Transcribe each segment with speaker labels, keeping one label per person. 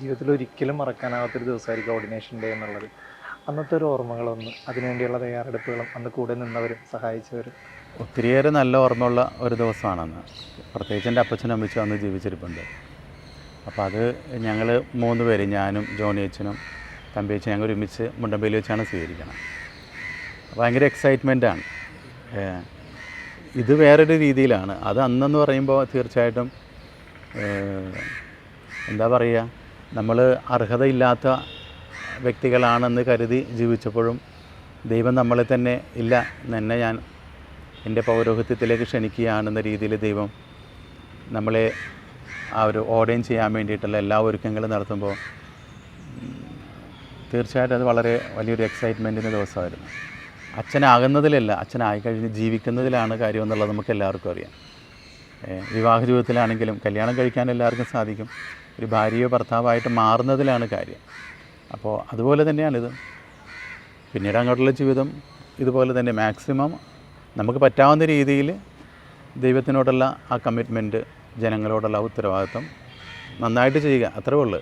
Speaker 1: ജീവിതത്തിൽ ഒരിക്കലും മറക്കാനാവാത്തൊരു ദിവസമായിരിക്കും ordination day എന്നുള്ളത്. അന്നത്തെ ഒരു ഓർമ്മകളൊന്ന്, അതിനുവേണ്ടിയുള്ള തയ്യാറെടുപ്പുകളും അന്ന് കൂടെ നിന്നവരും സഹായിച്ചവരും.
Speaker 2: ഒത്തിരിയേറെ നല്ല ഓർമ്മയുള്ള ഒരു ദിവസമാണെന്ന്. പ്രത്യേകിച്ച് എൻ്റെ അപ്പച്ചനും അമ്മച്ചും അന്ന് ജീവിച്ചിരിപ്പുണ്ട്. അപ്പോൾ അത് ഞങ്ങൾ 3 പേര്, ഞാനും ജോണിയച്ചനും തമ്പിയച്ചനും, ഞങ്ങൾ ഒരുമിച്ച് മുണ്ടമ്പയിൽ വെച്ചാണ് സ്വീകരിക്കണം. ഭയങ്കര എക്സൈറ്റ്മെൻറ്റാണ്. ഇത് വേറൊരു രീതിയിലാണ്. അത് അന്നെന്ന് പറയുമ്പോൾ തീർച്ചയായിട്ടും എന്താ പറയുക, നമ്മൾ അർഹതയില്ലാത്ത വ്യക്തികളാണെന്ന് കരുതി ജീവിച്ചപ്പോഴും ദൈവം നമ്മളെ തന്നെ ഇല്ല, എന്നെ ഞാൻ എൻ്റെ പൗരോഹിത്യത്തിലേക്ക് ക്ഷണിക്കുകയാണെന്ന രീതിയിൽ ദൈവം നമ്മളെ ആ ഒരു ഓർഡൈൻ ചെയ്യാൻ വേണ്ടിയിട്ടുള്ള എല്ലാ ഒരുക്കങ്ങളും നടത്തുമ്പോൾ തീർച്ചയായിട്ടും അത് വളരെ വലിയൊരു എക്സൈറ്റ്മെൻറ്റിൻ്റെ ദിവസമായിരുന്നു. അച്ഛനാകുന്നതിലല്ല, അച്ഛനായി കഴിഞ്ഞ് ജീവിക്കുന്നതിലാണ് കാര്യം എന്നുള്ളത് നമുക്ക് എല്ലാവർക്കും അറിയാം. വിവാഹ ജീവിതത്തിലാണെങ്കിലും കല്യാണം കഴിക്കാൻ എല്ലാവർക്കും സാധിക്കും, ഒരു ഭാര്യയോ ഭർത്താവായിട്ട് മാറുന്നതിലാണ് കാര്യം. അപ്പോൾ അതുപോലെ തന്നെയാണിത്. പിന്നീട് അങ്ങോട്ടുള്ള ജീവിതം ഇതുപോലെ തന്നെ മാക്സിമം നമുക്ക് പറ്റാവുന്ന രീതിയിൽ ദൈവത്തിനോടുള്ള ആ കമ്മിറ്റ്മെൻറ്റ്, ജനങ്ങളോടുള്ള ഉത്തരവാദിത്വം നന്നായിട്ട് ചെയ്യുക, അത്രേ ഉള്ളൂ.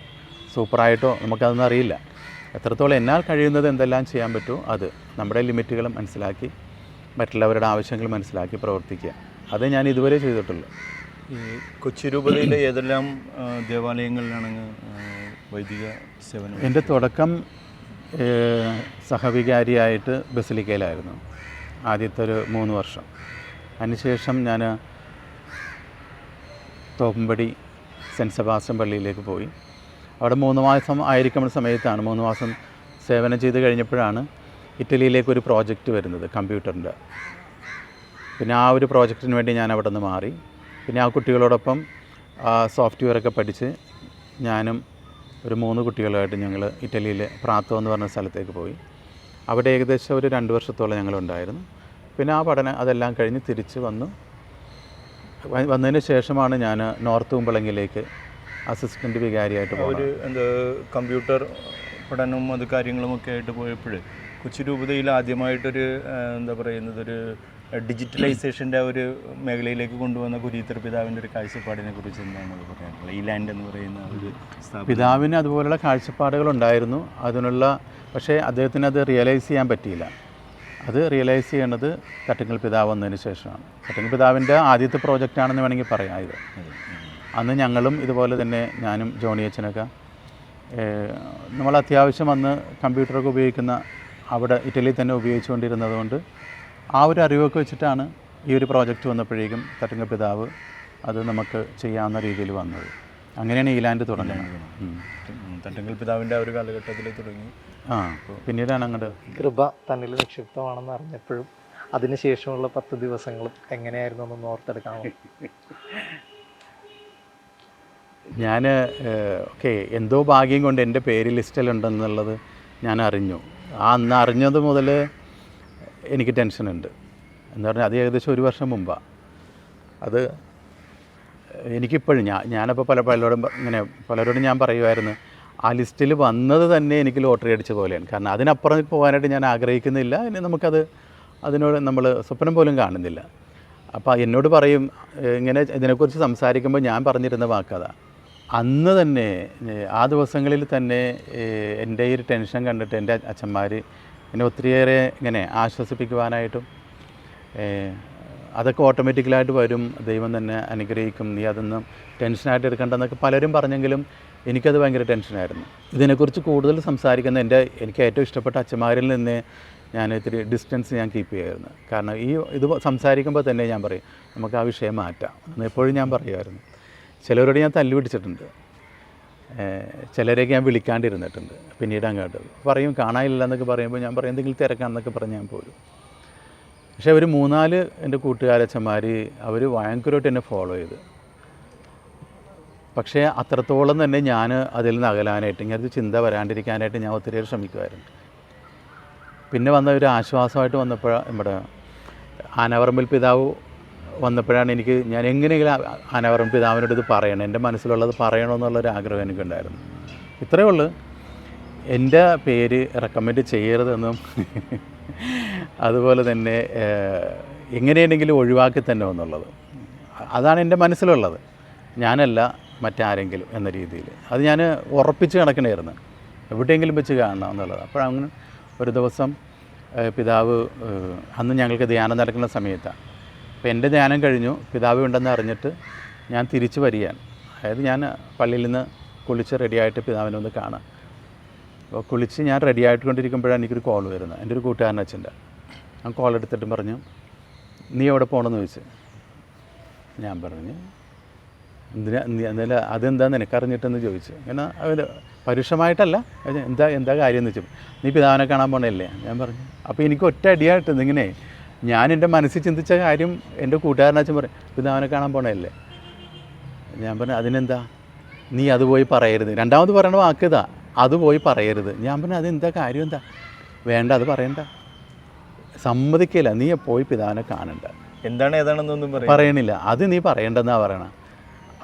Speaker 2: സൂപ്പറായിട്ടോ നമുക്കതൊന്നും അറിയില്ല. എത്രത്തോളം എന്നാൽ കഴിയുന്നത് എന്തെല്ലാം ചെയ്യാൻ പറ്റുമോ അത്, നമ്മുടെ ലിമിറ്റുകൾ മനസ്സിലാക്കി മറ്റുള്ളവരുടെ ആവശ്യങ്ങൾ മനസ്സിലാക്കി പ്രവർത്തിക്കുക, അതേ ഞാൻ ഇതുവരെ ചെയ്തിട്ടുള്ളൂ.
Speaker 3: ഈ കൊച്ചി രൂപതയിലെ ഏതെല്ലാം ദേവാലയങ്ങളിലാണ് വൈദിക സേവനം?
Speaker 2: എൻ്റെ തുടക്കം സഹവികാരിയായിട്ട് ബസിലിക്കയിലായിരുന്നു ആദ്യത്തെ ഒരു 3 വർഷം. അതിനുശേഷം ഞാൻ തോപ്പുംപടി സെൻറ്റ് സെബാസ്റ്റ്യൻ പള്ളിയിലേക്ക് പോയി. അവിടെ 3 മാസം ആയിരിക്കുന്ന സമയത്താണ്, 3 മാസം സേവനം ചെയ്ത് കഴിഞ്ഞപ്പോഴാണ് ഇറ്റലിയിലേക്കൊരു പ്രോജക്റ്റ് വരുന്നത് കമ്പ്യൂട്ടറിൻ്റെ. പിന്നെ ആ ഒരു പ്രോജക്റ്റിന് വേണ്ടി ഞാൻ അവിടെ നിന്ന് മാറി. പിന്നെ ആ കുട്ടികളോടൊപ്പം സോഫ്റ്റ്വെയറൊക്കെ പഠിച്ച് ഞാനും ഒരു 3 കുട്ടികളുമായിട്ട് ഞങ്ങൾ ഇറ്റലിയിൽ പ്രാത്തോ എന്ന് പറഞ്ഞ സ്ഥലത്തേക്ക് പോയി. അവിടെ ഏകദേശം ഒരു 2 വർഷത്തോളം ഞങ്ങളുണ്ടായിരുന്നു. പിന്നെ ആ പഠനം അതെല്ലാം കഴിഞ്ഞ് തിരിച്ച് വന്നതിന് ശേഷമാണ് ഞാൻ നോർത്ത് കുമ്പളങ്ങിലേക്ക് അസിസ്റ്റൻറ്റ് വികാരിയായിട്ട്
Speaker 3: ഒരു കമ്പ്യൂട്ടർ പഠനവും അത് കാര്യങ്ങളുമൊക്കെ ആയിട്ട് പോയപ്പോൾ കൊച്ചി രൂപതയിൽ ആദ്യമായിട്ടൊരു എന്താ പറയുന്നത്, ഒരു ഡിജിറ്റലൈസേഷൻ്റെ ഒരു മേഖലയിലേക്ക് കൊണ്ടുവന്ന കുരീത്തർ പിതാവിൻ്റെ ഒരു കാഴ്ചപ്പാടിനെ കുറിച്ച് എന്താണ് പറയാനുള്ളത്? ഈ ലാൻഡ് എന്ന് പറയുന്ന ഒരു
Speaker 2: പിതാവിന് അതുപോലുള്ള കാഴ്ചപ്പാടുകളുണ്ടായിരുന്നു അതിനുള്ള, പക്ഷേ അദ്ദേഹത്തിന് അത് റിയലൈസ് ചെയ്യാൻ പറ്റിയില്ല. അത് റിയലൈസ് ചെയ്യണത് തട്ടിങ്കൽ പിതാവ് വന്നതിന് ശേഷമാണ്. തട്ടിങ്കൽ പിതാവിൻ്റെ ആദ്യത്തെ പ്രോജക്റ്റാണെന്ന് വേണമെങ്കിൽ പറയാം ഇത്. അന്ന് ഞങ്ങളും ഇതുപോലെ തന്നെ, ഞാനും ജോണിയച്ചനൊക്കെ നമ്മൾ അത്യാവശ്യം അന്ന് കമ്പ്യൂട്ടറൊക്കെ ഉപയോഗിക്കുന്ന, അവിടെ ഇറ്റലിയിൽ തന്നെ ഉപയോഗിച്ചുകൊണ്ടിരുന്നത് കൊണ്ട് ആ ഒരു അറിവൊക്കെ വെച്ചിട്ടാണ് ഈ ഒരു പ്രോജക്റ്റ് വന്നപ്പോഴേക്കും തട്ടിങ്കൽ പിതാവ് അത് നമുക്ക് ചെയ്യാവുന്ന രീതിയിൽ വന്നത്. അങ്ങനെയാണ് ഈ ലാൻഡ് തുടങ്ങുന്നത്.
Speaker 3: തട്ടിങ്കൽ പിതാവിൻ്റെ ആ ഒരു കാലഘട്ടത്തിൽ തുടങ്ങി.
Speaker 2: പിന്നീടാണ് അങ്ങോട്ട്
Speaker 1: കൃപ തന്നിൽ നിക്ഷിപ്തമാണെന്ന് അറിഞ്ഞപ്പോഴും അതിനുശേഷമുള്ള 10 ദിവസങ്ങളും എങ്ങനെയായിരുന്നു എന്നൊന്ന് ഓർത്തെടുക്കാമോ?
Speaker 2: ഞാൻ എന്തോ ഭാഗ്യം കൊണ്ട് എൻ്റെ പേര് ലിസ്റ്റിലുണ്ടെന്നുള്ളത് ഞാൻ അറിഞ്ഞു. അന്ന് അറിഞ്ഞത് മുതൽ എനിക്ക് ടെൻഷനുണ്ട്. എന്ന് പറഞ്ഞാൽ അത് ഏകദേശം 1 വർഷം മുമ്പാണ്. അത് എനിക്കിപ്പോഴും ഞാനപ്പോൾ പലരോടും ഞാൻ പറയുമായിരുന്നു, ആ ലിസ്റ്റിൽ വന്നത് തന്നെ എനിക്ക് ലോട്ടറി അടിച്ച പോലെയാണ്. കാരണം അതിനപ്പുറം പോകാനായിട്ട് ഞാൻ ആഗ്രഹിക്കുന്നില്ല. ഇനി അതിനോട് നമ്മൾ സ്വപ്നം പോലും കാണുന്നില്ല. അപ്പോൾ എന്നോട് പറയും, ഇങ്ങനെ ഇതിനെക്കുറിച്ച് സംസാരിക്കുമ്പോൾ ഞാൻ പറഞ്ഞിരുന്ന വാക്കതാ. അന്ന് തന്നെ ആ ദിവസങ്ങളിൽ തന്നെ എൻ്റെ ഈ ഒരു ടെൻഷൻ കണ്ടിട്ട് എൻ്റെ അച്ഛന്മാർ എന്നെ ഒത്തിരിയേറെ ഇങ്ങനെ ആശ്വസിപ്പിക്കുവാനായിട്ടും, അതൊക്കെ ഓട്ടോമാറ്റിക്കലായിട്ട് വരും, ദൈവം തന്നെ അനുഗ്രഹിക്കും, നീ അതൊന്നും ടെൻഷനായിട്ട് എടുക്കേണ്ടെന്നൊക്കെ പലരും പറഞ്ഞെങ്കിലും എനിക്കത് ഭയങ്കര ടെൻഷനായിരുന്നു. ഇതിനെക്കുറിച്ച് കൂടുതൽ സംസാരിക്കുന്ന എനിക്ക് ഏറ്റവും ഇഷ്ടപ്പെട്ട അച്ഛന്മാരിൽ നിന്ന് ഞാൻ ഇത്തിരി ഡിസ്റ്റൻസ് ഞാൻ കീപ്പ് ചെയ്യുമായിരുന്നു. കാരണം ഇത് സംസാരിക്കുമ്പോൾ തന്നെ ഞാൻ പറയും, നമുക്ക് ആ വിഷയം മാറ്റാം എന്ന് എപ്പോഴും ഞാൻ പറയുമായിരുന്നു. ചിലരോട് ഞാൻ തല്ലുപിടിച്ചിട്ടുണ്ട്, ചിലരെയൊക്കെ ഞാൻ വിളിക്കാണ്ടിരുന്നിട്ടുണ്ട്. പിന്നീട് അങ്ങോട്ട് പറയും കാണാനില്ല എന്നൊക്കെ പറയുമ്പോൾ ഞാൻ പറയും എന്തെങ്കിലും തിരക്കാണെന്നൊക്കെ പറഞ്ഞ് ഞാൻ പോരും. പക്ഷേ ഒരു 3-4 എൻ്റെ കൂട്ടുകാരച്ഛന്മാർ അവർ ഭയങ്കരമായിട്ട് എന്നെ ഫോളോ ചെയ്ത്. പക്ഷേ അത്രത്തോളം തന്നെ ഞാൻ അതിൽ നിന്ന് അകലാനായിട്ട്, ഇങ്ങനത്തെ ചിന്ത വരാണ്ടിരിക്കാനായിട്ട് ഞാൻ ഒത്തിരിയേറെ ശ്രമിക്കുമായിരുന്നു. പിന്നെ വന്ന ഒരു ആശ്വാസമായിട്ട് വന്നപ്പോഴാണ് നമ്മുടെ ആനവറമ്പിൽ പിതാവ് വന്നപ്പോഴാണ് ഞാൻ എങ്ങനെയെങ്കിലും ആനവറമ്പിൽ പിതാവിനോട് ഇത് പറയണം, എൻ്റെ മനസ്സിലുള്ളത് പറയണമെന്നുള്ളൊരു ആഗ്രഹം എനിക്കുണ്ടായിരുന്നു. ഇത്രയേ ഉള്ളൂ. എൻ്റെ പേര് റെക്കമെൻഡ് ചെയ്യരുതെന്നും അതുപോലെ തന്നെ എങ്ങനെയാണെങ്കിലും ഒഴിവാക്കി തന്നെ എന്നുള്ളത്, അതാണ് എൻ്റെ മനസ്സിലുള്ളത്. ഞാനല്ല, മറ്റാരെങ്കിലും എന്ന രീതിയിൽ. അത് ഞാൻ ഉറപ്പിച്ച് കിടക്കണമായിരുന്നു, എവിടെയെങ്കിലും വെച്ച് കാണണം എന്നുള്ളത്. അപ്പോഴങ്ങനെ ഒരു ദിവസം പിതാവ്, അന്ന് ഞങ്ങൾക്ക് ധ്യാനം നടക്കുന്ന സമയത്താണ്. അപ്പോൾ എൻ്റെ ധ്യാനം കഴിഞ്ഞു, പിതാവ് ഉണ്ടെന്ന് അറിഞ്ഞിട്ട് ഞാൻ തിരിച്ച് വരികയാണ്. അതായത് ഞാൻ പള്ളിയിൽ നിന്ന് കുളിച്ച് റെഡിയായിട്ട് പിതാവിനെ ഒന്ന് കാണാം. അപ്പോൾ കുളിച്ച് ഞാൻ റെഡി ആയിക്കൊണ്ടിരിക്കുമ്പോഴാണ് എനിക്കൊരു കോൾ വരുന്നത്, എൻ്റെ ഒരു കൂട്ടുകാരൻ അച്ഛൻ്റെ. ഞാൻ കോൾ എടുത്തിട്ടും പറഞ്ഞു, നീ എവിടെ പോകണമെന്ന് ചോദിച്ചു. ഞാൻ പറഞ്ഞു, എന്തിനാ അതെന്താന്ന് എനിക്കറിഞ്ഞിട്ടെന്ന് ചോദിച്ചു. ഇങ്ങനെ അവർ പരുഷമായിട്ടല്ല, എന്താ കാര്യം എന്ന് വെച്ചു. നീ പിതാവിനെ കാണാൻ പോകണല്ലേ? ഞാൻ പറഞ്ഞു. അപ്പോൾ എനിക്ക് ഒറ്റ അടിയായിട്ട് ഇങ്ങനെ ഞാൻ എൻ്റെ മനസ്സിൽ ചിന്തിച്ച കാര്യം എൻ്റെ കൂട്ടുകാരനച്ഛൻ പറയും, പിതാവിനെ കാണാൻ പോകണല്ലേ? ഞാൻ പറഞ്ഞു, അതിനെന്താ, നീ അത് പോയി പറയരുത്. രണ്ടാമത് പറയണ വാക്ക് ഇതാ, അത് പോയി പറയരുത്. ഞാൻ പറഞ്ഞു, അതെന്താ കാര്യം, എന്താ? വേണ്ട, അത് പറയണ്ട, സമ്മതിക്കില്ല, നീ പോയി പിതാവിനെ കാണണ്ട.
Speaker 3: എന്താണ് ഏതാണെന്നൊന്നും
Speaker 2: പറയണില്ല, അത് നീ പറയണ്ടെന്നാണ് പറയണം.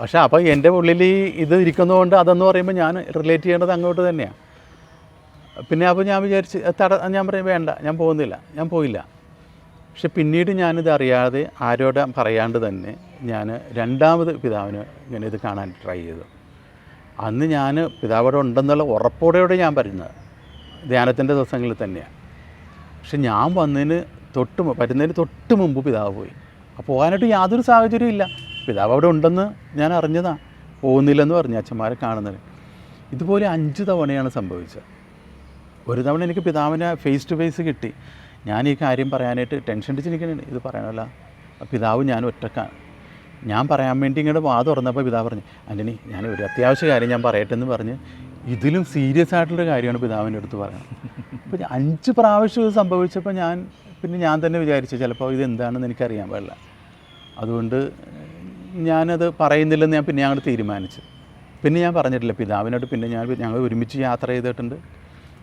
Speaker 2: പക്ഷേ അപ്പോൾ എൻ്റെ ഉള്ളിൽ ഇത് ഇരിക്കുന്നതുകൊണ്ട് അതെന്ന് പറയുമ്പോൾ ഞാൻ റിലേറ്റ് ചെയ്യേണ്ടത് അങ്ങോട്ട് തന്നെയാണ്. പിന്നെ അപ്പോൾ ഞാൻ വിചാരിച്ച് ഞാൻ പറയും, വേണ്ട, ഞാൻ പോകുന്നില്ല, ഞാൻ പോയില്ല. പക്ഷെ പിന്നീട് ഞാനിത് അറിയാതെ ആരോട് പറയാണ്ട് തന്നെ ഞാൻ രണ്ടാമത് പിതാവിന് ഇങ്ങനെ ഇത് കാണാൻ ട്രൈ ചെയ്തു. അന്ന് ഞാൻ പിതാവിടെ ഉണ്ടെന്നുള്ള ഉറപ്പോടെയോടെ ഞാൻ പറയുന്നത് ധ്യാനത്തിൻ്റെ ദിവസങ്ങളിൽ തന്നെയാണ്. പക്ഷെ ഞാൻ വരുന്നതിന് തൊട്ട് മുമ്പ് പിതാവ് പോയി. അപ്പോൾ പോകാനായിട്ട് യാതൊരു സാഹചര്യവും ഇല്ല. പിതാവ് അവിടെ ഉണ്ടെന്ന് ഞാൻ അറിഞ്ഞതാണ്, പോകുന്നില്ലെന്ന് പറഞ്ഞു അച്ഛന്മാരെ കാണുന്നത്. ഇതുപോലെ 5 തവണയാണ് സംഭവിച്ചത്. ഒരു തവണ എനിക്ക് പിതാവിനെ ഫേസ് ടു ഫേസ് കിട്ടി. ഞാൻ ഈ കാര്യം പറയാനായിട്ട് ടെൻഷൻ അടിച്ച് നിൽക്കണേ, ഇത് പറയണമല്ല, പിതാവ് ഞാൻ ഒറ്റക്കാണ്. ഞാൻ പറയാൻ വേണ്ടി ഇങ്ങോട്ട് വാ തുറന്നപ്പോൾ പിതാവ് പറഞ്ഞു, ആൻ്റണി, ഞാൻ ഒരു അത്യാവശ്യ കാര്യം ഞാൻ പറയട്ടെ എന്ന് പറഞ്ഞ് ഇതിലും സീരിയസ് ആയിട്ടുള്ള കാര്യമാണ് പിതാവിൻ്റെ അടുത്ത് പറയുന്നത്. അപ്പോൾ 5 പ്രാവശ്യം ഇത് സംഭവിച്ചപ്പോൾ ഞാൻ തന്നെ വിചാരിച്ചു, ചിലപ്പോൾ ഇതെന്താണെന്ന് എനിക്കറിയാൻ പാടില്ല, അതുകൊണ്ട് ഞാനത് പറയുന്നില്ലെന്ന് ഞാൻ പിന്നെ അങ്ങോട്ട് തീരുമാനിച്ചു. പിന്നെ ഞാൻ പറഞ്ഞിട്ടില്ല പിതാവിനോട്. പിന്നെ ഞങ്ങൾ ഒരുമിച്ച് യാത്ര ചെയ്തിട്ടുണ്ട്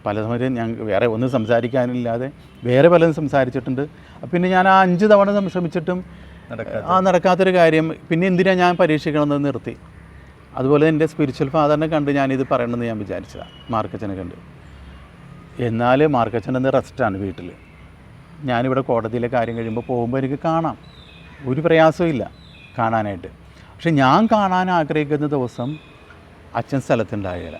Speaker 2: പല സമയം. ഞങ്ങൾ വേറെ ഒന്നും സംസാരിക്കാനില്ലാതെ വേറെ പലതും സംസാരിച്ചിട്ടുണ്ട്. പിന്നെ ഞാൻ ആ 5 തവണ ശ്രമിച്ചിട്ടും നടക്കാത്തൊരു കാര്യം പിന്നെ എന്തിനാണ് ഞാൻ പരീക്ഷിക്കണമെന്ന് നിർത്തി. അതുപോലെ എൻ്റെ സ്പിരിച്വൽ ഫാദറിനെ കണ്ട് ഞാനിത് പറയണമെന്ന് ഞാൻ വിചാരിച്ചതാണ്, മാർക്കച്ചനെ കണ്ട്. എന്നാൽ മാർക്കച്ചനെന്ന് റെസ്റ്റാണ് വീട്ടിൽ. ഞാനിവിടെ കോടതിയിലെ കാര്യം കഴിയുമ്പോൾ പോകുമ്പോൾ എനിക്ക് കാണാം, ഒരു പ്രയാസവും ഇല്ല കാണാനായിട്ട്. പക്ഷെ ഞാൻ കാണാൻ ആഗ്രഹിക്കുന്ന ദിവസം അച്ഛൻ സ്ഥലത്തുണ്ടായില്ല.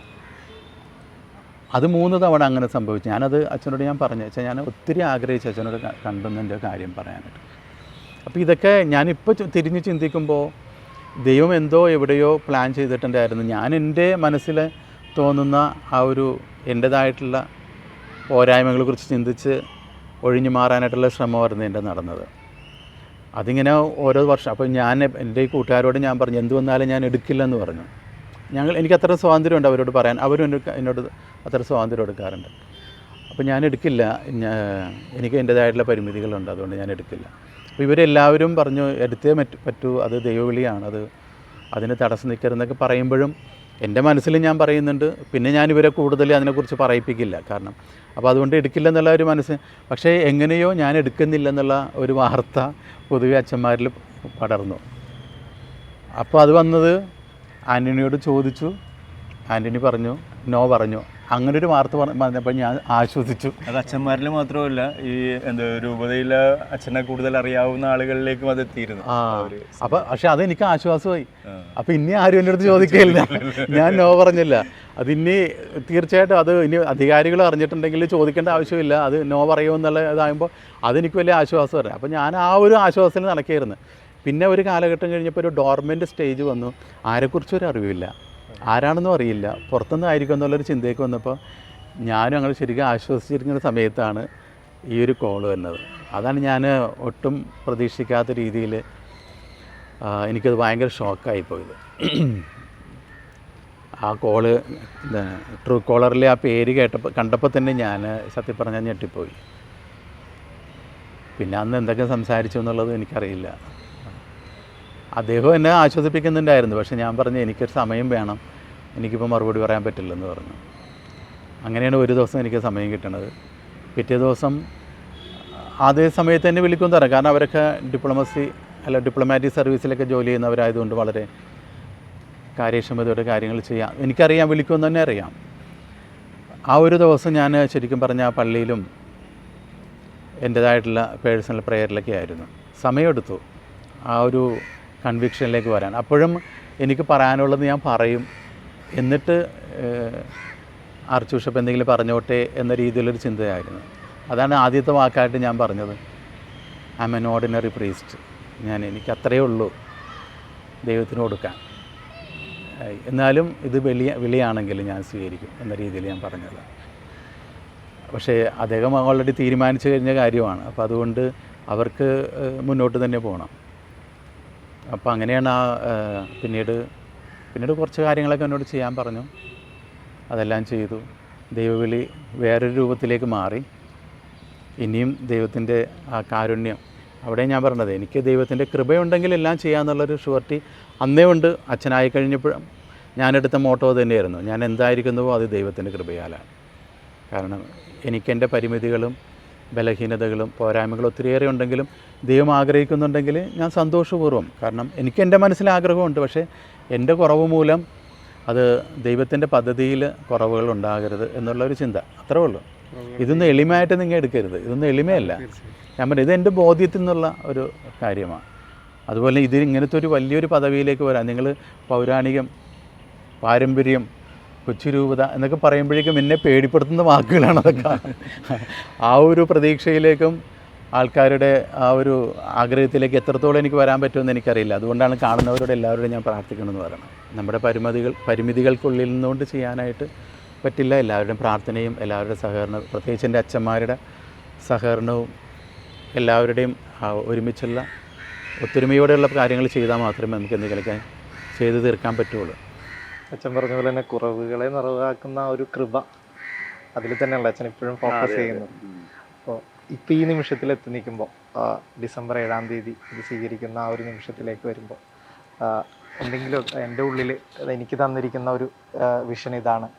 Speaker 2: അത് 3 തവണ അങ്ങനെ സംഭവിച്ചു. ഞാനത് അച്ഛനോട് ഞാൻ പറഞ്ഞു, വെച്ചാൽ ഞാൻ ഒത്തിരി ആഗ്രഹിച്ചു അച്ഛനോട് കണ്ടെന്നതിൻ്റെ കാര്യം പറയാനായിട്ട്. അപ്പോൾ ഇതൊക്കെ ഞാനിപ്പോൾ തിരിഞ്ഞ് ചിന്തിക്കുമ്പോൾ ദൈവം എന്തോ എവിടെയോ പ്ലാൻ ചെയ്തിട്ടുണ്ടായിരുന്നു. ഞാൻ എൻ്റെ മനസ്സിൽ തോന്നുന്ന ആ ഒരു എൻ്റേതായിട്ടുള്ള പോരായ്മകളെക്കുറിച്ച് ചിന്തിച്ച് ഒഴിഞ്ഞു മാറാനായിട്ടുള്ള ശ്രമമായിരുന്നു എൻ്റെ നടന്നത്. അതിങ്ങനെ ഓരോ വർഷം. അപ്പോൾ എൻ്റെ ഈ കൂട്ടുകാരോട് ഞാൻ പറഞ്ഞു, എന്ത് വന്നാലും ഞാൻ എടുക്കില്ലെന്ന് പറഞ്ഞു. എനിക്ക് അത്ര സ്വാതന്ത്ര്യമുണ്ട് അവരോട് പറയാൻ, അവരും എന്നോട് അത്ര സ്വാതന്ത്ര്യം എടുക്കാറുണ്ട്. അപ്പോൾ ഞാൻ എടുക്കില്ല, എനിക്ക് എൻ്റേതായിട്ടുള്ള പരിമിതികളുണ്ട്, അതുകൊണ്ട് ഞാൻ എടുക്കില്ല. അപ്പോൾ ഇവരെല്ലാവരും പറഞ്ഞു, എടുത്തേ പറ്റൂ, അത് ദൈവവിളിയാണ്, അതിന് തടസ്സം നിൽക്കരുതെന്നൊക്കെ പറയുമ്പോഴും എൻ്റെ മനസ്സിൽ ഞാൻ പറയുന്നുണ്ട്. പിന്നെ ഞാൻ ഇവരെ കൂടുതൽ അതിനെക്കുറിച്ച് പറയിപ്പിക്കില്ല, കാരണം അപ്പോൾ അതുകൊണ്ട് എടുക്കില്ലെന്നുള്ള ഒരു മനസ്സ്. പക്ഷേ എങ്ങനെയോ ഞാൻ എടുക്കുന്നില്ലെന്നുള്ള ഒരു വാർത്ത പൊതുവെ അച്ഛന്മാരിൽ പടർന്നു. അപ്പോൾ അത് വന്നത് ആൻ്റണിയോട് ചോദിച്ചു, ആൻ്റണി പറഞ്ഞു, നോ പറഞ്ഞു. അങ്ങനൊരു വാർത്ത പറഞ്ഞപ്പോൾ ഞാൻ ആശ്വസിച്ചു.
Speaker 3: അത് അച്ഛന്മാരിൽ മാത്രമല്ല, ഈ രൂപതയിലെ അച്ഛനെ കൂടുതൽ അറിയാവുന്ന ആളുകളിലേക്കും അത് എത്തിയിരുന്നു.
Speaker 2: അപ്പോൾ പക്ഷെ അതെനിക്ക് ആശ്വാസമായി. അപ്പോൾ ഇനി ആരും എൻ്റെ അടുത്ത് ചോദിക്കില്ല, ഞാൻ നോ പറഞ്ഞില്ല. അതിനി തീർച്ചയായിട്ടും അത് ഇനി അധികാരികൾ അറിഞ്ഞിട്ടുണ്ടെങ്കിൽ ചോദിക്കേണ്ട ആവശ്യമില്ല, അത് നോ പറയുമെന്നുള്ള ഇതാകുമ്പോൾ അതെനിക്ക് വലിയ ആശ്വാസമായിരുന്നു. അപ്പോൾ ഞാൻ ആ ഒരു ആശ്വാസത്തിൽ നടക്കുകയായിരുന്നു. പിന്നെ ഒരു കാലഘട്ടം കഴിഞ്ഞപ്പോൾ ഒരു ഡോർമെൻ്റ് സ്റ്റേജ് വന്നു. ആരെക്കുറിച്ചൊരു അറിവില്ല, ആരാണെന്നും അറിയില്ല, പുറത്തുനിന്ന് ആയിരിക്കും എന്നുള്ളൊരു ചിന്തയ്ക്ക് വന്നപ്പോൾ ഞാനും അങ്ങനെ ശരിക്കും ആശ്വസിച്ചിരിക്കുന്ന സമയത്താണ് ഈ ഒരു കോള് വരുന്നത്. അതാണ് ഞാൻ ഒട്ടും പ്രതീക്ഷിക്കാത്ത രീതിയിൽ എനിക്കത് ഭയങ്കര ഷോക്കായിപ്പോയത്. ആ കോള് ട്രൂ കോളറിലെ ആ പേര് കണ്ടപ്പോൾ തന്നെ ഞാൻ സത്യം പറഞ്ഞാൽ ഞെട്ടിപ്പോയി. പിന്നെ അന്ന് എന്തൊക്കെ സംസാരിച്ചു എന്നുള്ളത് എനിക്കറിയില്ല. അദ്ദേഹം എന്നെ ആശ്വസിപ്പിക്കുന്നുണ്ടായിരുന്നു. പക്ഷേ ഞാൻ പറഞ്ഞു, എനിക്കൊരു സമയം വേണം, എനിക്കിപ്പോൾ മറുപടി പറയാൻ പറ്റില്ലെന്ന് പറഞ്ഞു. അങ്ങനെയാണ് ഒരു ദിവസം എനിക്ക് സമയം കിട്ടണത്. പിറ്റേ ദിവസം അതേ സമയത്ത് തന്നെ വിളിക്കും തരാം, കാരണം അവരൊക്കെ ഡിപ്ലോമാറ്റിക് സർവീസിലൊക്കെ ജോലി ചെയ്യുന്നവരായതുകൊണ്ട് വളരെ കാര്യക്ഷമതയോടെ കാര്യങ്ങൾ ചെയ്യാം. എനിക്കറിയാം, വിളിക്കുമെന്ന് തന്നെ അറിയാം. ആ ഒരു ദിവസം ഞാൻ ശരിക്കും പറഞ്ഞാൽ പള്ളിയിലും എൻ്റേതായിട്ടുള്ള പേഴ്സണൽ പ്രെയറിലൊക്കെ ആയിരുന്നു. സമയമെടുത്തു ആ ഒരു കൺവിക്ഷനിലേക്ക് വരാൻ. അപ്പോഴും എനിക്ക് പറയാനുള്ളത് ഞാൻ പറയും, എന്നിട്ട് ആർച്ച് ബിഷപ്പ് എന്തെങ്കിലും പറഞ്ഞോട്ടെ എന്ന രീതിയിലൊരു ചിന്തയായിരുന്നു. അതാണ് ആദ്യത്തെ വാക്കായിട്ട് ഞാൻ പറഞ്ഞത്, I am an ordinary priest. എനിക്ക് അത്രയേ ഉള്ളൂ ദൈവത്തിന് കൊടുക്കാൻ, എന്നാലും ഇത് വിളിയാണെങ്കിൽ ഞാൻ സ്വീകരിക്കും എന്ന രീതിയിൽ ഞാൻ പറഞ്ഞത്. പക്ഷേ അദ്ദേഹം ഓൾറെഡി തീരുമാനിച്ചു കഴിഞ്ഞ കാര്യമാണ്. അപ്പോൾ അതുകൊണ്ട് അവർക്ക് മുന്നോട്ട് തന്നെ പോകണം. അപ്പോൾ അങ്ങനെയാണ് പിന്നീട് കുറച്ച് കാര്യങ്ങളൊക്കെ എന്നോട് ചെയ്യാൻ പറഞ്ഞു. അതെല്ലാം ചെയ്തു. ദൈവവിളി വേറൊരു രൂപത്തിലേക്ക് മാറി. ഇനിയും ദൈവത്തിൻ്റെ ആ കാരുണ്യം, അവിടെ ഞാൻ പറഞ്ഞത്, എനിക്ക് ദൈവത്തിൻ്റെ കൃപയുണ്ടെങ്കിൽ എല്ലാം ചെയ്യാമെന്നുള്ളൊരു ഷുവർട്ടി അന്നേ ഉണ്ട്. അച്ഛനായി കഴിഞ്ഞപ്പോഴും ഞാനെടുത്ത മോട്ടോ തന്നെയായിരുന്നു, ഞാൻ എന്തായിരിക്കുന്നുവോ അത് ദൈവത്തിൻ്റെ കൃപയാലാണ്. കാരണം എനിക്കെൻ്റെ പരിമിതികളും ബലഹീനതകളും പോരായ്മകളും ഒത്തിരിയേറെ ഉണ്ടെങ്കിലും ദൈവം ആഗ്രഹിക്കുന്നുണ്ടെങ്കിൽ ഞാൻ സന്തോഷപൂർവ്വം, കാരണം എനിക്ക് എൻ്റെ മനസ്സിൽ ആഗ്രഹമുണ്ട്, പക്ഷേ എൻ്റെ കുറവ് മൂലം അത് ദൈവത്തിൻ്റെ പദ്ധതിയിൽ കുറവുകൾ ഉണ്ടാകരുത് എന്നുള്ളൊരു ചിന്ത, അത്രേ ഉള്ളൂ. ഇതൊന്നും എളിമയായിട്ട് നിങ്ങൾ എടുക്കരുത്, ഇതൊന്നും എളിമയല്ല. ഞാൻ പറഞ്ഞു, ഇത് എൻ്റെ ബോധ്യത്തിൽ നിന്നുള്ള ഒരു കാര്യമാണ്. അതുപോലെ ഇത് ഇങ്ങനത്തെ ഒരു വലിയൊരു പദവിയിലേക്ക് വരാം. നിങ്ങൾ പൗരാണികം, പാരമ്പര്യം, കൊച്ചുരൂപത എന്നൊക്കെ പറയുമ്പോഴേക്കും എന്നെ പേടിപ്പെടുത്തുന്ന വാക്കുകളാണ് അതൊക്കെ. ആ ഒരു പ്രതീക്ഷയിലേക്കും ആൾക്കാരുടെ ആ ഒരു ആഗ്രഹത്തിലേക്ക് എത്രത്തോളം എനിക്ക് വരാൻ പറ്റുമെന്ന് എനിക്കറിയില്ല. അതുകൊണ്ടാണ് കാണുന്നവരോട് എല്ലാവരോടും ഞാൻ പ്രാർത്ഥിക്കണമെന്ന് പറയണം. നമ്മുടെ പരിമിതികൾക്കുള്ളിൽ നിന്നുകൊണ്ട് ചെയ്യാനായിട്ട് പറ്റില്ല. എല്ലാവരുടെയും പ്രാർത്ഥനയും എല്ലാവരുടെ സഹകരണം, പ്രത്യേകിച്ച് എൻ്റെ അച്ഛന്മാരുടെ സഹകരണവും എല്ലാവരുടെയും ഒരുമിച്ചുള്ള ഒത്തൊരുമയോടെയുള്ള കാര്യങ്ങൾ ചെയ്താൽ മാത്രമേ നമുക്ക് എന്തെങ്കിലുമൊക്കെ ചെയ്തു തീർക്കാൻ പറ്റുള്ളൂ.
Speaker 1: അച്ഛൻ പറഞ്ഞ പോലെ തന്നെ കുറവുകളെ നിറവാക്കുന്ന ഒരു കൃപ അതിൽ തന്നെയല്ല അച്ഛൻ ഇപ്പോഴും ഫോക്കസ് ചെയ്യുന്നത്. അപ്പോൾ ഇപ്പം ഈ നിമിഷത്തിൽ എത്തി നിൽക്കുമ്പോൾ, ഡിസംബർ 7-ാം തീയതി ഇത് സ്വീകരിക്കുന്ന ആ ഒരു നിമിഷത്തിലേക്ക് വരുമ്പോൾ, എന്തെങ്കിലും എൻ്റെ ഉള്ളിൽ എനിക്ക് തന്നിരിക്കുന്ന ഒരു വിഷൻ ഇതാണ്,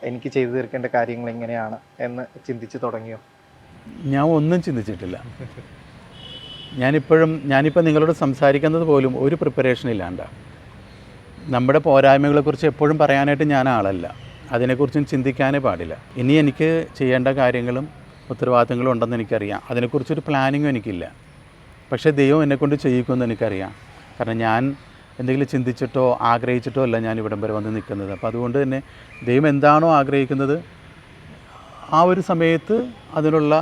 Speaker 1: എനിക്ക് ചെയ്തു തീർക്കേണ്ട കാര്യങ്ങൾ എങ്ങനെയാണ് എന്ന് ചിന്തിച്ച് തുടങ്ങിയോ?
Speaker 2: ഞാൻ ഒന്നും ചിന്തിച്ചിട്ടില്ല. ഞാനിപ്പോൾ നിങ്ങളോട് സംസാരിക്കുന്നത് പോലും ഒരു പ്രിപ്പറേഷൻ ഇല്ലാണ്ടാണ്. നമ്മുടെ പോരായ്മകളെക്കുറിച്ച് എപ്പോഴും പറയാനായിട്ട് ഞാൻ ആളല്ല, അതിനെക്കുറിച്ചും ചിന്തിക്കാനേ പാടില്ല. ഇനി എനിക്ക് ചെയ്യേണ്ട കാര്യങ്ങളും ഉത്തരവാദിത്തങ്ങളും ഉണ്ടെന്ന് എനിക്കറിയാം. അതിനെക്കുറിച്ചൊരു പ്ലാനിങ്ങും എനിക്കില്ല. പക്ഷേ ദൈവം എന്നെക്കൊണ്ട് ചെയ്യിക്കുമെന്ന് എനിക്കറിയാം. കാരണം ഞാൻ എന്തെങ്കിലും ചിന്തിച്ചിട്ടോ ആഗ്രഹിച്ചിട്ടോ അല്ല ഞാൻ ഇവിടം വരെ വന്ന് നിൽക്കുന്നത്. അപ്പോൾ അതുകൊണ്ട് തന്നെ ദൈവം എന്താണോ ആഗ്രഹിക്കുന്നത് ആ ഒരു സമയത്ത് അതിനുള്ള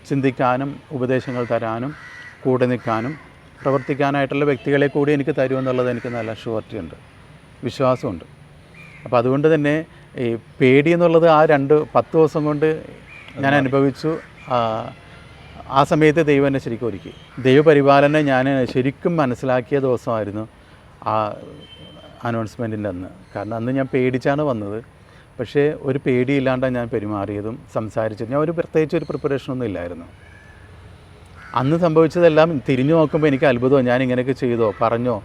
Speaker 2: ചിന്തിക്കാനും ഉപദേശങ്ങൾ തരാനും കൂടെ നിൽക്കാനും പ്രവർത്തിക്കാനായിട്ടുള്ള വ്യക്തികളെ കൂടി എനിക്ക് തരുമെന്നുള്ളത് എനിക്ക് നല്ല ഷുവർട്ടി ഉണ്ട്, വിശ്വാസമുണ്ട്. അപ്പോൾ അതുകൊണ്ട് തന്നെ ഈ പേടി എന്നുള്ളത് ആ 10 ദിവസം കൊണ്ട് ഞാൻ അനുഭവിച്ചു. ആ സമയത്ത് ദൈവം എന്നെ ശരിക്കും ഒരുക്കി. ദൈവപരിപാലനം ഞാൻ ശരിക്കും മനസ്സിലാക്കിയ ദിവസമായിരുന്നു ആ അനൗൺസ്മെൻറ്റിൻ്റെ അന്ന്. കാരണം അന്ന് ഞാൻ പേടിച്ചാണ് വന്നത്. പക്ഷേ ഒരു പേടിയില്ലാണ്ടാണ് ഞാൻ പെരുമാറിയതും സംസാരിച്ചതും. ഞാൻ പ്രത്യേകിച്ച് ഒരു പ്രിപ്പറേഷനൊന്നും ഇല്ലായിരുന്നു. അന്ന് സംഭവിച്ചതെല്ലാം തിരിഞ്ഞു നോക്കുമ്പോൾ എനിക്ക് അത്ഭുതമാണ്. ഞാൻ ഇങ്ങനെയൊക്കെ ചെയ്തോ, പറഞ്ഞോ,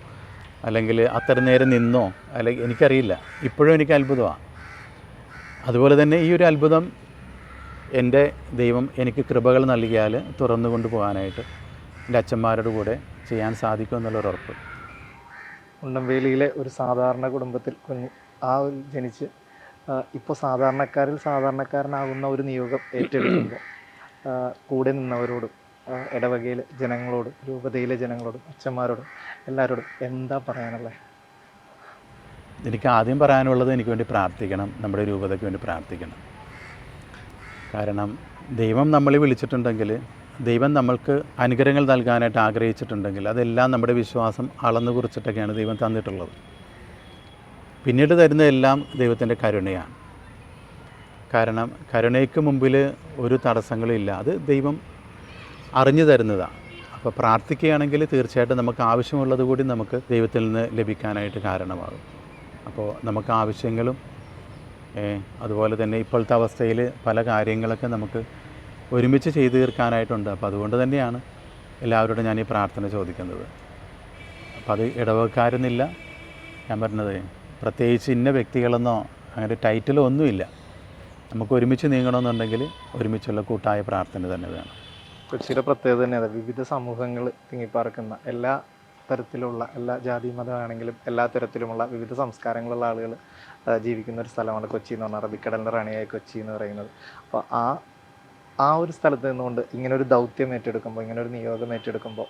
Speaker 2: അല്ലെങ്കിൽ അത്ര നേരം നിന്നോ, അല്ലെങ്കിൽ എനിക്കറിയില്ല. ഇപ്പോഴും എനിക്ക് അത്ഭുതമാണ്. അതുപോലെ തന്നെ ഈ ഒരു അത്ഭുതം എൻ്റെ ദൈവം എനിക്ക് കൃപകൾ നൽകിയാൽ തുറന്നു കൊണ്ടുപോകാനായിട്ട് എൻ്റെ അച്ഛന്മാരുടെ കൂടെ ചെയ്യാൻ സാധിക്കും എന്നുള്ളൊരുറപ്പ്.
Speaker 1: ഉണ്ടംവേലിയിലെ ഒരു സാധാരണ കുടുംബത്തിൽ ജനിച്ച് ഇപ്പോൾ സാധാരണക്കാരിൽ സാധാരണക്കാരനാകുന്ന ഒരു നിയോഗം ഏറ്റെടുക്കുമ്പോൾ കൂടെ നിന്നവരോടും ഇടവകയിലെ ജനങ്ങളോടും രൂപതയിലെ ജനങ്ങളോടും അച്ഛന്മാരോടും എല്ലാവരോടും എന്താ പറയാനുള്ളത്?
Speaker 2: എനിക്ക് ആദ്യം പറയാനുള്ളത്, എനിക്ക് വേണ്ടി പ്രാർത്ഥിക്കണം, നമ്മുടെ രൂപതയ്ക്ക് വേണ്ടി പ്രാർത്ഥിക്കണം. കാരണം ദൈവം നമ്മളെ വിളിച്ചിട്ടുണ്ടെങ്കിൽ, ദൈവം നമ്മൾക്ക് അനുഗ്രഹങ്ങൾ നൽകാനായിട്ട് ആഗ്രഹിച്ചിട്ടുണ്ടെങ്കിൽ അതെല്ലാം നമ്മുടെ വിശ്വാസം അളന്നു കുറിച്ചിട്ടൊക്കെയാണ് ദൈവം തന്നിട്ടുള്ളത്. പിന്നീട് തരുന്നതെല്ലാം ദൈവത്തിൻ്റെ കരുണയാണ്. കാരണം കരുണയ്ക്ക് മുമ്പിൽ ഒരു തടസ്സങ്ങളും ഇല്ല. അത് ദൈവം അറിഞ്ഞു തരുന്നതാണ്. അപ്പോൾ പ്രാർത്ഥിക്കുകയാണെങ്കിൽ തീർച്ചയായിട്ടും നമുക്ക് ആവശ്യമുള്ളത് കൂടി നമുക്ക് ദൈവത്തിൽ നിന്ന് ലഭിക്കാനായിട്ട് കാരണമാകും. അപ്പോൾ നമുക്ക് ആവശ്യങ്ങളും അതുപോലെ തന്നെ ഇപ്പോഴത്തെ അവസ്ഥയിൽ പല കാര്യങ്ങളൊക്കെ നമുക്ക് ഒരുമിച്ച് ചെയ്തു തീർക്കാനായിട്ടുണ്ട്. അപ്പോൾ അതുകൊണ്ട് തന്നെയാണ് എല്ലാവരോടും ഞാൻ ഈ പ്രാർത്ഥന ചോദിക്കുന്നത്. അപ്പോൾ അത് ഇടവക്കാരെന്നില്ല, ഞാൻ പറഞ്ഞത് പ്രത്യേകിച്ച് ഇന്ന വ്യക്തികളെന്നോ അങ്ങനെ ടൈറ്റിലോ ഒന്നുമില്ല. നമുക്ക് ഒരുമിച്ച് നീങ്ങണമെന്നുണ്ടെങ്കിൽ ഒരുമിച്ചുള്ള കൂട്ടായ പ്രാർത്ഥന തന്നെ വേണം.
Speaker 1: കൊച്ചിയുടെ പ്രത്യേകത തന്നെ അതെ, വിവിധ സമൂഹങ്ങൾ തിങ്ങിപ്പാർക്കുന്ന എല്ലാ തരത്തിലുള്ള, എല്ലാ ജാതി മതമാണെങ്കിലും എല്ലാ തരത്തിലുമുള്ള വിവിധ സംസ്കാരങ്ങളുള്ള ആളുകൾ ജീവിക്കുന്ന ഒരു സ്ഥലമാണ് കൊച്ചി എന്ന് പറഞ്ഞാൽ, അറബിക്കടലിൻ്റെ റാണിയായ കൊച്ചി എന്ന് പറയുന്നത്. അപ്പോൾ ആ ഒരു സ്ഥലത്ത് നിന്നുകൊണ്ട് ഇങ്ങനൊരു ദൗത്യം ഏറ്റെടുക്കുമ്പോൾ, ഇങ്ങനൊരു നിയോഗം ഏറ്റെടുക്കുമ്പോൾ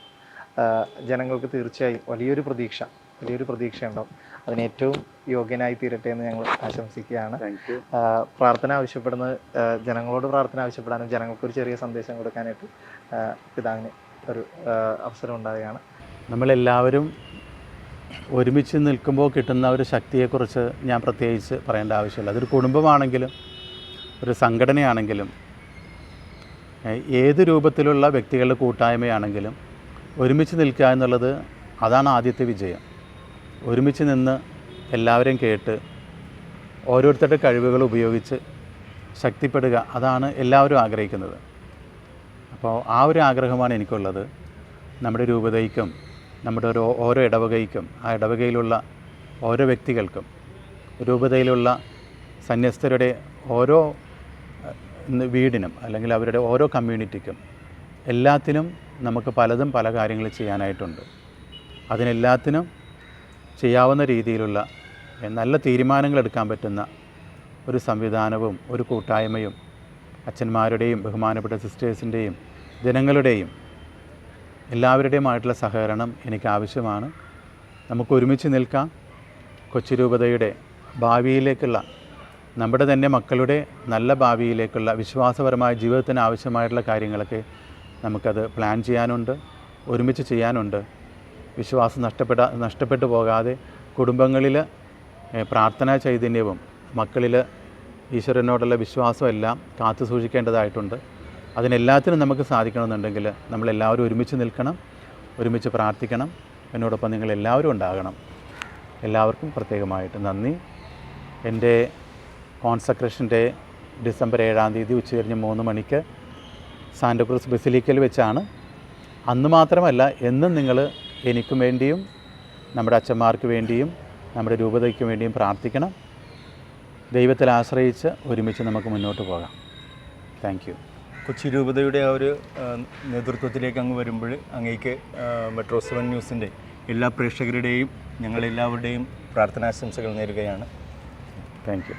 Speaker 1: ജനങ്ങൾക്ക് തീർച്ചയായും വലിയൊരു പ്രതീക്ഷ വലിയൊരു പ്രതീക്ഷയുണ്ടാവും. അതിന് ഏറ്റവും യോഗ്യനായി തീരട്ടെ എന്ന് ഞങ്ങൾ ആശംസിക്കുകയാണ്.
Speaker 3: Thank you.
Speaker 1: പ്രാർത്ഥന ആവശ്യപ്പെടുന്നത് ജനങ്ങളോട് പ്രാർത്ഥന ആവശ്യപ്പെടാനും ജനങ്ങൾക്കൊരു ചെറിയ സന്ദേശം കൊടുക്കാനായിട്ട് പിതാവിന് ഒരു അവസരം ഉണ്ടാവുകയാണ്.
Speaker 2: നമ്മളെല്ലാവരും ഒരുമിച്ച് നിൽക്കുമ്പോൾ കിട്ടുന്ന ഒരു ശക്തിയെക്കുറിച്ച് ഞാൻ പ്രത്യേകിച്ച് പറയേണ്ട ആവശ്യമില്ല. അതൊരു കുടുംബമാണെങ്കിലും ഒരു സംഘടനയാണെങ്കിലും ഏത് രൂപത്തിലുള്ള വ്യക്തികളുടെ കൂട്ടായ്മയാണെങ്കിലും ഒരുമിച്ച് നിൽക്കുക എന്നുള്ളത് അതാണ് ആദ്യത്തെ വിജയം. ഒരുമിച്ച് നിന്ന് എല്ലാവരെയും കേട്ട് ഓരോരുത്തരുടെ കഴിവുകൾ ഉപയോഗിച്ച് ശക്തിപ്പെടുക, അതാണ് എല്ലാവരും ആഗ്രഹിക്കുന്നത്. അപ്പോൾ ആ ഒരു ആഗ്രഹമാണ് എനിക്കുള്ളത്. നമ്മുടെ രൂപതയ്ക്കും നമ്മുടെ ഓരോ ഇടവകയ്ക്കും ആ ഇടവകയിലുള്ള ഓരോ വ്യക്തികൾക്കും രൂപതയിലുള്ള സന്യസ്തരുടെ ഓരോ വീടിനും അല്ലെങ്കിൽ അവരുടെ ഓരോ കമ്മ്യൂണിറ്റിക്കും എല്ലാത്തിനും നമുക്ക് പലതും പല കാര്യങ്ങൾ ചെയ്യാനായിട്ടുണ്ട്. അതിനെല്ലാത്തിനും ചെയ്യാവുന്ന രീതിയിലുള്ള നല്ല തീരുമാനങ്ങൾ എടുക്കാൻ പറ്റുന്ന ഒരു സംവിധാനവും ഒരു കൂട്ടായ്മയും അച്ഛന്മാരുടെയും ബഹുമാനപ്പെട്ട സിസ്റ്റേഴ്സിൻ്റെയും ജനങ്ങളുടെയും എല്ലാവരുടെയുമായിട്ടുള്ള സഹകരണം എനിക്ക് ആവശ്യമാണ്. നമുക്ക് ഒരുമിച്ച് നിൽക്കാം. കൊച്ചി രൂപതയുടെ ഭാവിയിലേക്കുള്ള, നമ്മുടെ തന്നെ മക്കളുടെ നല്ല ഭാവിയിലേക്കുള്ള വിശ്വാസപരമായ ജീവിതത്തിന് ആവശ്യമായിട്ടുള്ള കാര്യങ്ങളൊക്കെ നമുക്കത് പ്ലാൻ ചെയ്യാനുണ്ട്, ഒരുമിച്ച് ചെയ്യാനുണ്ട്. വിശ്വാസം നഷ്ടപ്പെട്ടു പോകാതെ കുടുംബങ്ങളിൽ പ്രാർത്ഥനാ ചൈതന്യവും മക്കളിൽ ഈശ്വരനോടുള്ള വിശ്വാസവും എല്ലാം കാത്തു സൂക്ഷിക്കേണ്ടതായിട്ടുണ്ട്. അതിനെല്ലാത്തിനും നമുക്ക് സാധിക്കണമെന്നുണ്ടെങ്കിൽ നമ്മളെല്ലാവരും ഒരുമിച്ച് നിൽക്കണം, ഒരുമിച്ച് പ്രാർത്ഥിക്കണം. എന്നോടൊപ്പം നിങ്ങളെല്ലാവരും ഉണ്ടാകണം. എല്ലാവർക്കും പ്രത്യേകമായിട്ട് നന്ദി. എൻ്റെ കോൺസക്രേഷൻ ഡേ ഡിസംബർ 7-ാം തീയതി ഉച്ചതിരിഞ്ഞ് 3 മണിക്ക് സാന്റക്രൂസ് ബസിലിക്കയിൽ വെച്ചാണ്. അന്ന് മാത്രമല്ല, എന്നും നിങ്ങൾ എനിക്കും വേണ്ടിയും നമ്മുടെ അച്ഛന്മാർക്ക് വേണ്ടിയും നമ്മുടെ രൂപതയ്ക്ക് വേണ്ടിയും പ്രാർത്ഥിക്കണം. ദൈവത്തിൽ ആശ്രയിച്ച് ഒരുമിച്ച് നമുക്ക് മുന്നോട്ട് പോകാം. Thank you.
Speaker 3: കൊച്ചി രൂപതയുടെ ആ ഒരു നേതൃത്വത്തിലേക്ക് അങ്ങ് വരുമ്പോൾ അങ്ങേക്ക് മെട്രോ 7 ന്യൂസിൻ്റെ എല്ലാ പ്രേക്ഷകരുടെയും ഞങ്ങളെല്ലാവരുടെയും പ്രാർത്ഥനാശംസകൾ നേരുകയാണ്.
Speaker 2: Thank you.